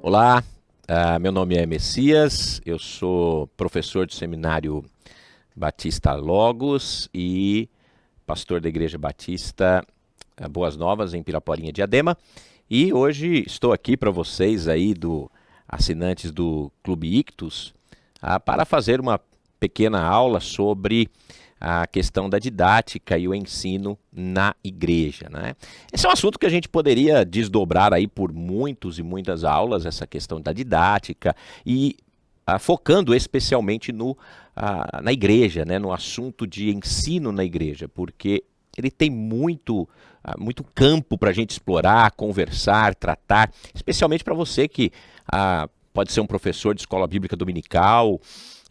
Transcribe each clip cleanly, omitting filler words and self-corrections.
Olá, meu nome é Messias, eu sou professor do Seminário Batista Logos e pastor da Igreja Batista Boas Novas em Piraporinha, Diadema. E hoje estou aqui para vocês aí, assinantes do Clube Ictus, para fazer uma pequena aula sobre a questão da didática e o ensino na igreja, né? Esse é um assunto que a gente poderia desdobrar aí por muitos e muitas aulas, essa questão da didática, e focando especialmente na igreja, né? No assunto de ensino na igreja, porque ele tem muito campo para a gente explorar, conversar, tratar, especialmente para você que pode ser um professor de escola bíblica dominical,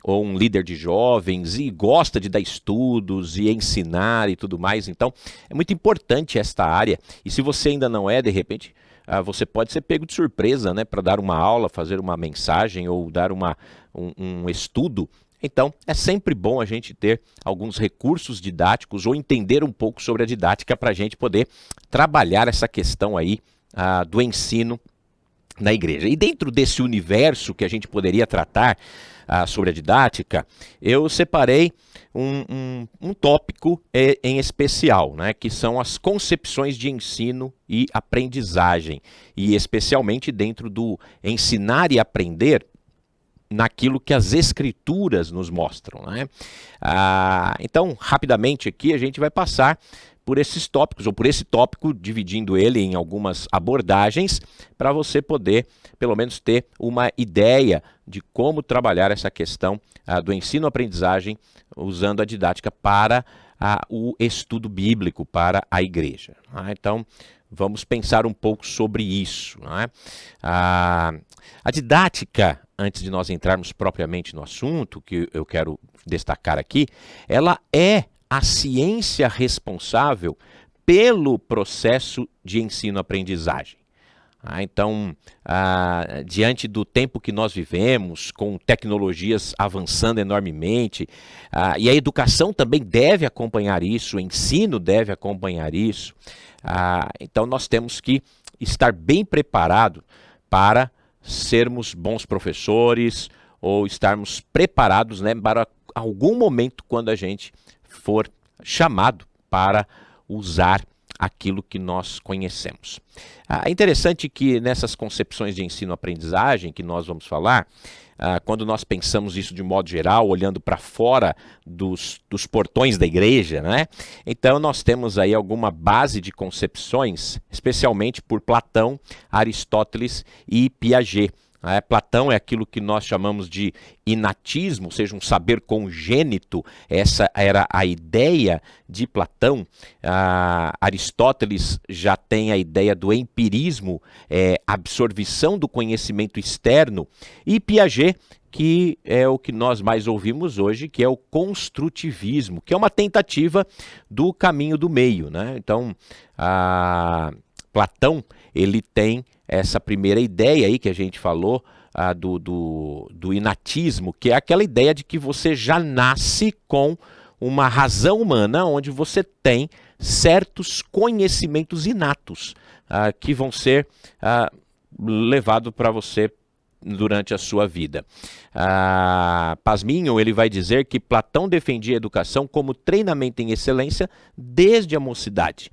ou um líder de jovens e gosta de dar estudos e ensinar e tudo mais. Então, é muito importante esta área. E se você ainda não é, de repente, você pode ser pego de surpresa, né, para dar uma aula, fazer uma mensagem ou dar um estudo. Então, é sempre bom a gente ter alguns recursos didáticos ou entender um pouco sobre a didática para a gente poder trabalhar essa questão aí do ensino na igreja. E dentro desse universo que a gente poderia tratar sobre a didática, eu separei um tópico em especial, né, que são as concepções de ensino e aprendizagem, e especialmente dentro do ensinar e aprender naquilo que as escrituras nos mostram, né? Então, rapidamente aqui a gente vai passar por esses tópicos, ou por esse tópico, dividindo ele em algumas abordagens, para você poder, pelo menos, ter uma ideia de como trabalhar essa questão do ensino-aprendizagem usando a didática para o estudo bíblico, para a igreja. Então, vamos pensar um pouco sobre isso. A didática, antes de nós entrarmos propriamente no assunto, que eu quero destacar aqui, ela é a ciência responsável pelo processo de ensino-aprendizagem. Então, diante do tempo que nós vivemos, com tecnologias avançando enormemente, e a educação também deve acompanhar isso, o ensino deve acompanhar isso, então nós temos que estar bem preparados para sermos bons professores ou estarmos preparados, né, para algum momento quando a gente for chamado para usar aquilo que nós conhecemos. É interessante que nessas concepções de ensino-aprendizagem que nós vamos falar, quando nós pensamos isso de modo geral, olhando para fora dos portões da igreja, né? Então nós temos aí alguma base de concepções, especialmente por Platão, Aristóteles e Piaget. Platão é aquilo que nós chamamos de inatismo, ou seja, um saber congênito. Essa era a ideia de Platão. Aristóteles já tem a ideia do empirismo, absorção do conhecimento externo, e Piaget, que é o que nós mais ouvimos hoje, que é o construtivismo, que é uma tentativa do caminho do meio, né? Então, Platão, ele tem essa primeira ideia aí que a gente falou, do inatismo, que é aquela ideia de que você já nasce com uma razão humana, onde você tem certos conhecimentos inatos que vão ser levados para você durante a sua vida. Pasminho, ele vai dizer que Platão defendia a educação como treinamento em excelência desde a mocidade.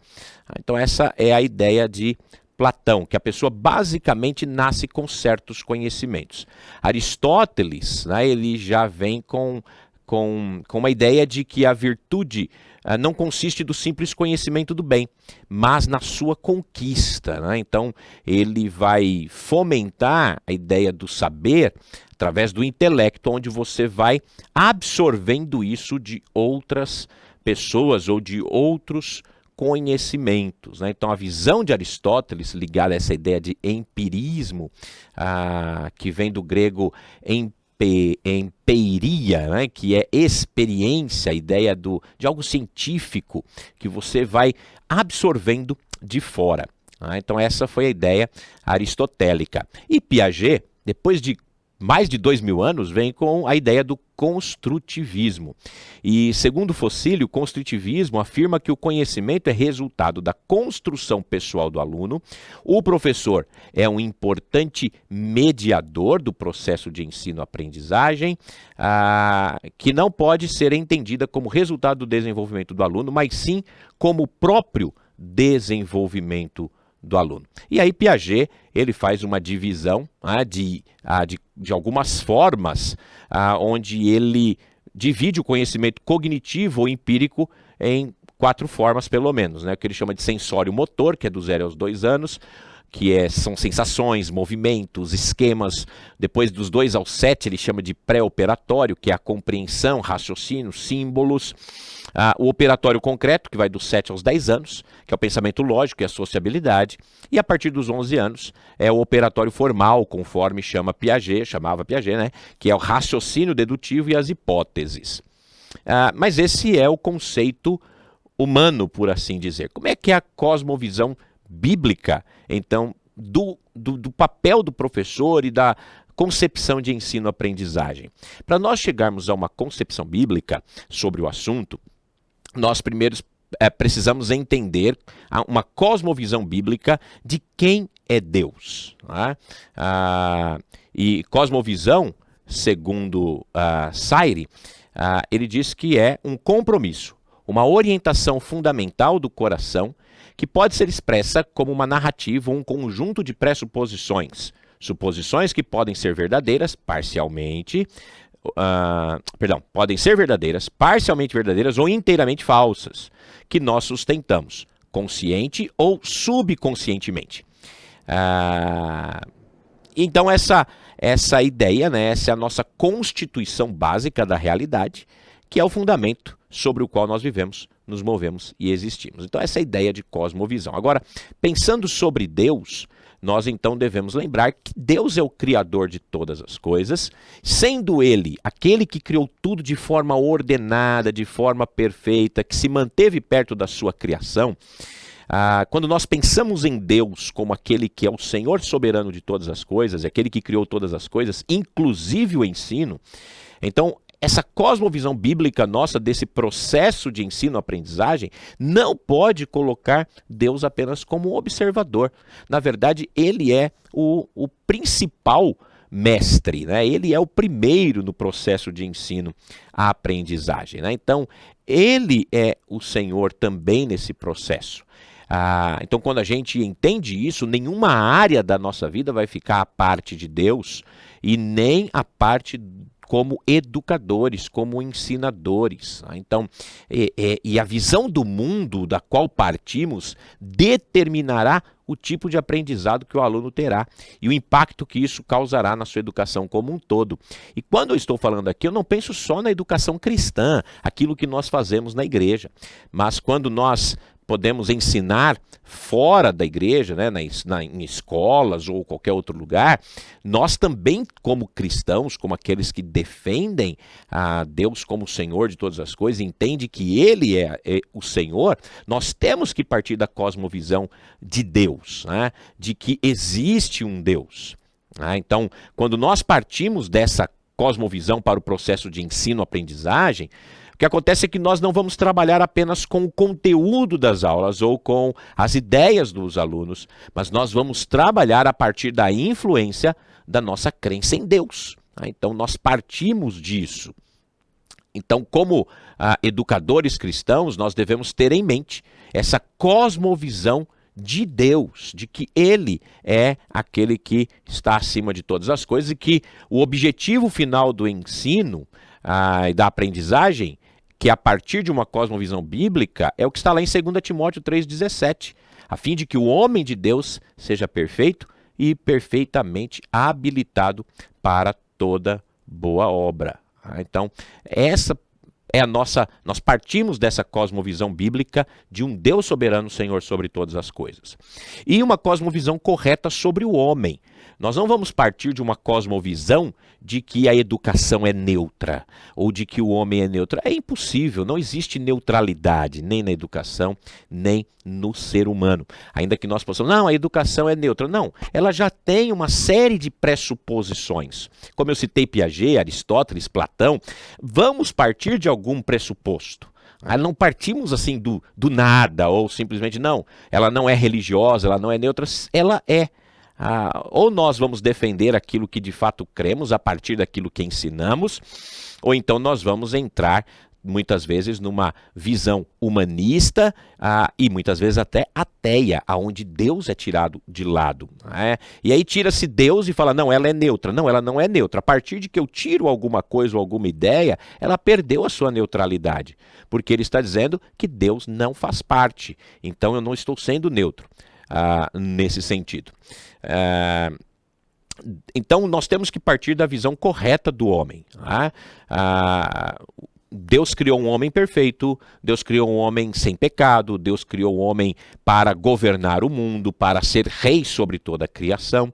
Então essa é a ideia de Platão, que a pessoa basicamente nasce com certos conhecimentos. Aristóteles, né, ele já vem com uma ideia de que a virtude não consiste do simples conhecimento do bem, mas na sua conquista, né? Então, ele vai fomentar a ideia do saber através do intelecto, onde você vai absorvendo isso de outras pessoas ou de outros conhecimentos, né? Então, a visão de Aristóteles ligada a essa ideia de empirismo, que vem do grego empeiria, né? Que é experiência, a ideia de algo científico que você vai absorvendo de fora. Então, essa foi a ideia aristotélica. E Piaget, depois de mais de 2000 anos, vem com a ideia do construtivismo. E, segundo Focílio, o construtivismo afirma que o conhecimento é resultado da construção pessoal do aluno, o professor é um importante mediador do processo de ensino-aprendizagem, que não pode ser entendida como resultado do desenvolvimento do aluno, mas sim como o próprio desenvolvimento do aluno. E aí Piaget, ele faz uma divisão de algumas formas, onde ele divide o conhecimento cognitivo ou empírico em 4 formas, pelo menos, né? O que ele chama de sensório-motor, que é do 0 aos 2 anos, que são sensações, movimentos, esquemas. Depois dos 2 aos 7, ele chama de pré-operatório, que é a compreensão, raciocínio, símbolos. O operatório concreto, que vai dos 7 aos 10 anos, que é o pensamento lógico e a sociabilidade. E a partir dos 11 anos é o operatório formal, conforme chamava Piaget, né? Que é o raciocínio dedutivo e as hipóteses. Mas esse é o conceito humano, por assim dizer. Como é que é a cosmovisão bíblica, então, do papel do professor e da concepção de ensino-aprendizagem? Para nós chegarmos a uma concepção bíblica sobre o assunto, nós primeiro precisamos entender uma cosmovisão bíblica de quem é Deus. Né? E cosmovisão, segundo Sayre, ele diz que é um compromisso, uma orientação fundamental do coração que pode ser expressa como uma narrativa ou um conjunto de pressuposições, suposições que podem ser verdadeiras parcialmente, podem ser verdadeiras, parcialmente verdadeiras ou inteiramente falsas, que nós sustentamos, consciente ou subconscientemente. Então essa ideia, né, essa é a nossa constituição básica da realidade, que é o fundamento sobre o qual nós vivemos, nos movemos e existimos. Então essa é a ideia de cosmovisão. Agora, pensando sobre Deus, nós então devemos lembrar que Deus é o criador de todas as coisas, sendo Ele aquele que criou tudo de forma ordenada, de forma perfeita, que se manteve perto da sua criação. Quando nós pensamos em Deus como aquele que é o Senhor soberano de todas as coisas, aquele que criou todas as coisas, inclusive o ensino, então essa cosmovisão bíblica nossa desse processo de ensino-aprendizagem não pode colocar Deus apenas como um observador. Na verdade, ele é o principal mestre, né? Ele é o primeiro no processo de ensino-aprendizagem. Né? Então, ele é o Senhor também nesse processo. Então, quando a gente entende isso, nenhuma área da nossa vida vai ficar à parte de Deus e nem à parte como educadores, como ensinadores. Então, e a visão do mundo da qual partimos determinará o tipo de aprendizado que o aluno terá e o impacto que isso causará na sua educação como um todo. E quando eu estou falando aqui, eu não penso só na educação cristã, aquilo que nós fazemos na igreja, mas quando nós podemos ensinar fora da igreja, né, em escolas ou qualquer outro lugar, nós também, como cristãos, como aqueles que defendem a Deus como Senhor de todas as coisas, entende que Ele é o Senhor, nós temos que partir da cosmovisão de Deus, né, de que existe um Deus. Então, quando nós partimos dessa cosmovisão para o processo de ensino-aprendizagem, o que acontece é que nós não vamos trabalhar apenas com o conteúdo das aulas ou com as ideias dos alunos, mas nós vamos trabalhar a partir da influência da nossa crença em Deus. Então, nós partimos disso. Então, como educadores cristãos, nós devemos ter em mente essa cosmovisão de Deus, de que Ele é aquele que está acima de todas as coisas e que o objetivo final do ensino e da aprendizagem, que a partir de uma cosmovisão bíblica, é o que está lá em 2 Timóteo 3,17, a fim de que o homem de Deus seja perfeito e perfeitamente habilitado para toda boa obra. Então, essa é nós partimos dessa cosmovisão bíblica de um Deus soberano, Senhor sobre todas as coisas. E uma cosmovisão correta sobre o homem. Nós não vamos partir de uma cosmovisão de que a educação é neutra, ou de que o homem é neutro. É impossível, não existe neutralidade, nem na educação, nem no ser humano. Ainda que nós possamos, não, a educação é neutra. Não, ela já tem uma série de pressuposições. Como eu citei Piaget, Aristóteles, Platão, vamos partir de algum pressuposto. Não partimos assim do nada, ou simplesmente não, ela não é religiosa, ela não é neutra, ela é. Ou nós vamos defender aquilo que de fato cremos a partir daquilo que ensinamos, ou então nós vamos entrar muitas vezes numa visão humanista e muitas vezes até ateia, onde Deus é tirado de lado. E aí tira-se Deus e fala, não, ela é neutra. Não, ela não é neutra. A partir de que eu tiro alguma coisa ou alguma ideia, ela perdeu a sua neutralidade, porque ele está dizendo que Deus não faz parte. Então eu não estou sendo neutro nesse sentido. Então nós temos que partir da visão correta do homem. Deus criou um homem perfeito, Deus criou um homem sem pecado, Deus criou um homem para governar o mundo, para ser rei sobre toda a criação.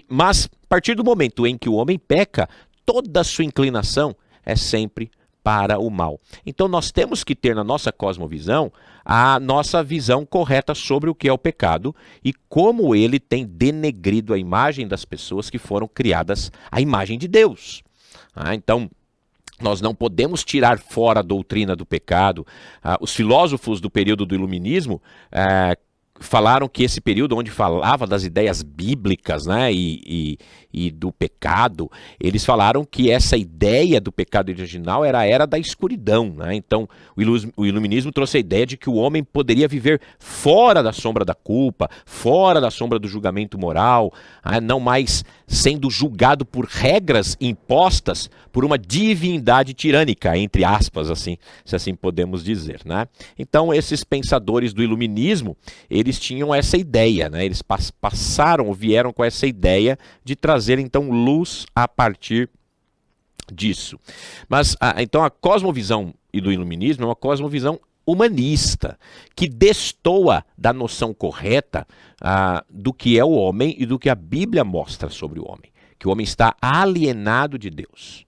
Mas a partir do momento em que o homem peca, toda a sua inclinação é sempre para o mal. Então nós temos que ter na nossa cosmovisão a nossa visão correta sobre o que é o pecado e como ele tem denegrido a imagem das pessoas que foram criadas à imagem de Deus. Então, nós não podemos tirar fora a doutrina do pecado. Os filósofos do período do Iluminismo falaram que esse período onde falava das ideias bíblicas, né, e do pecado, eles falaram que essa ideia do pecado original era a era da escuridão, né? Então o iluminismo trouxe a ideia de que o homem poderia viver fora da sombra da culpa, fora da sombra do julgamento moral, não mais sendo julgado por regras impostas por uma divindade tirânica, entre aspas, assim, se assim podemos dizer, né? Então esses pensadores do iluminismo, eles tinham essa ideia, né? Eles vieram com essa ideia de trazer então luz a partir disso. Mas então a cosmovisão do iluminismo é uma cosmovisão humanista, que destoa da noção correta do que é o homem e do que a Bíblia mostra sobre o homem. Que o homem está alienado de Deus.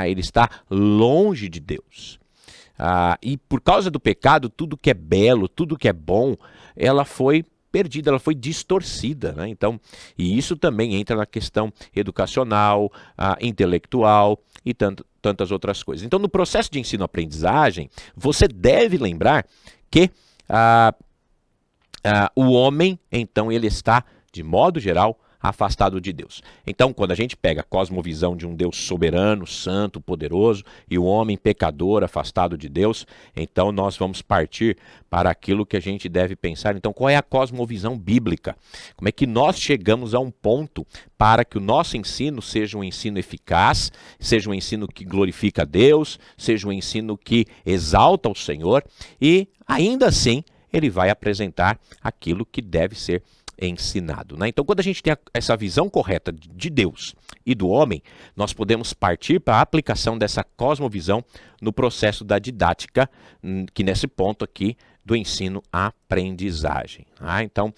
Ele está longe de Deus. E por causa do pecado, tudo que é belo, tudo que é bom, ela foi perdida, ela foi distorcida, né? Então, e isso também entra na questão educacional, intelectual e tantas outras coisas. Então, no processo de ensino-aprendizagem, você deve lembrar que o homem, então, ele está, de modo geral, afastado de Deus. Então, quando a gente pega a cosmovisão de um Deus soberano, santo, poderoso, e o homem pecador, afastado de Deus, então nós vamos partir para aquilo que a gente deve pensar. Então, qual é a cosmovisão bíblica? Como é que nós chegamos a um ponto para que o nosso ensino seja um ensino eficaz, seja um ensino que glorifica a Deus, seja um ensino que exalta o Senhor, e ainda assim ele vai apresentar aquilo que deve ser ensinado, né? Então, quando a gente tem essa visão correta de Deus e do homem, nós podemos partir para a aplicação dessa cosmovisão no processo da didática, que nesse ponto aqui do ensino-aprendizagem. Então,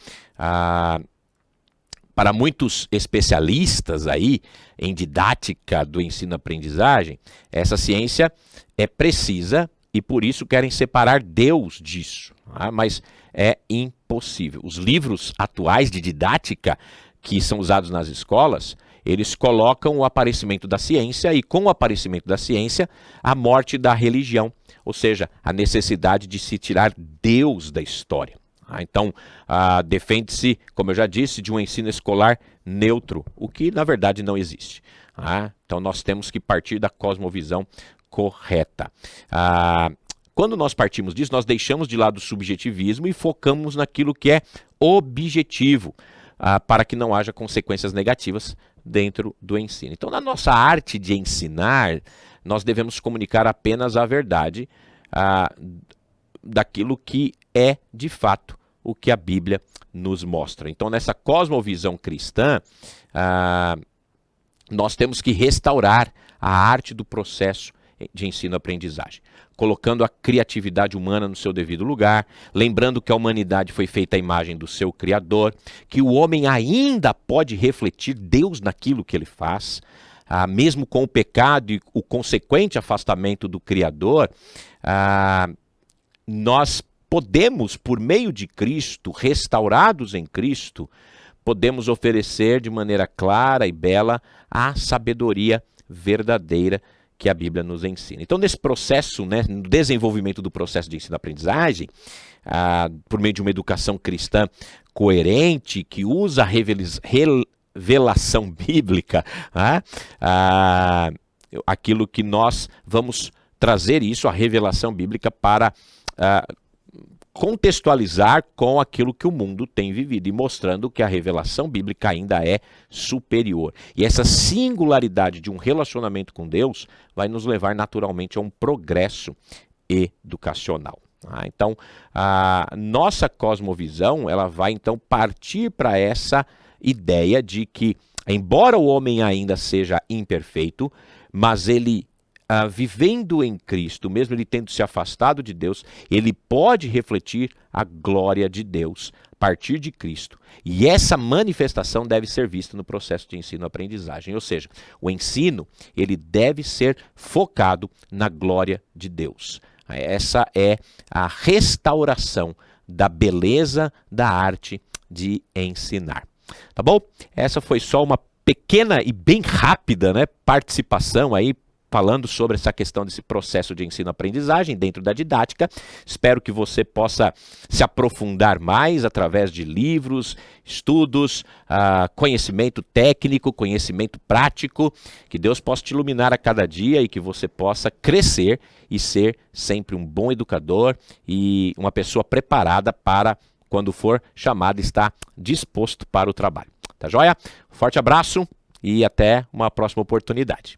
para muitos especialistas aí em didática do ensino-aprendizagem, essa ciência é precisa e por isso querem separar Deus disso, mas é impossível. Os livros atuais de didática que são usados nas escolas, eles colocam o aparecimento da ciência e com o aparecimento da ciência, a morte da religião, ou seja, a necessidade de se tirar Deus da história. Então, defende-se, como eu já disse, de um ensino escolar neutro, o que na verdade não existe. Então, nós temos que partir da cosmovisão correta. Quando nós partimos disso, nós deixamos de lado o subjetivismo e focamos naquilo que é objetivo, para que não haja consequências negativas dentro do ensino. Então, na nossa arte de ensinar, nós devemos comunicar apenas a verdade daquilo que é, de fato, o que a Bíblia nos mostra. Então, nessa cosmovisão cristã, nós temos que restaurar a arte do processo de ensino-aprendizagem, colocando a criatividade humana no seu devido lugar, lembrando que a humanidade foi feita à imagem do seu Criador, que o homem ainda pode refletir Deus naquilo que ele faz, mesmo com o pecado e o consequente afastamento do Criador, nós podemos, por meio de Cristo, restaurados em Cristo, podemos oferecer de maneira clara e bela a sabedoria verdadeira que a Bíblia nos ensina. Então, nesse processo, né, no desenvolvimento do processo de ensino-aprendizagem, por meio de uma educação cristã coerente, que usa a revelação bíblica, aquilo que nós vamos trazer isso, a revelação bíblica, para contextualizar com aquilo que o mundo tem vivido e mostrando que a revelação bíblica ainda é superior. E essa singularidade de um relacionamento com Deus vai nos levar naturalmente a um progresso educacional. Então, a nossa cosmovisão, ela vai então partir para essa ideia de que, embora o homem ainda seja imperfeito, mas ele vivendo em Cristo, mesmo ele tendo se afastado de Deus, ele pode refletir a glória de Deus a partir de Cristo. E essa manifestação deve ser vista no processo de ensino-aprendizagem. Ou seja, o ensino ele deve ser focado na glória de Deus. Essa é a restauração da beleza da arte de ensinar. Tá bom? Essa foi só uma pequena e bem rápida, né, participação aí, falando sobre essa questão desse processo de ensino-aprendizagem dentro da didática. Espero que você possa se aprofundar mais através de livros, estudos, conhecimento técnico, conhecimento prático, que Deus possa te iluminar a cada dia e que você possa crescer e ser sempre um bom educador e uma pessoa preparada para, quando for chamado, estar disposto para o trabalho. Tá joia? Forte abraço e até uma próxima oportunidade.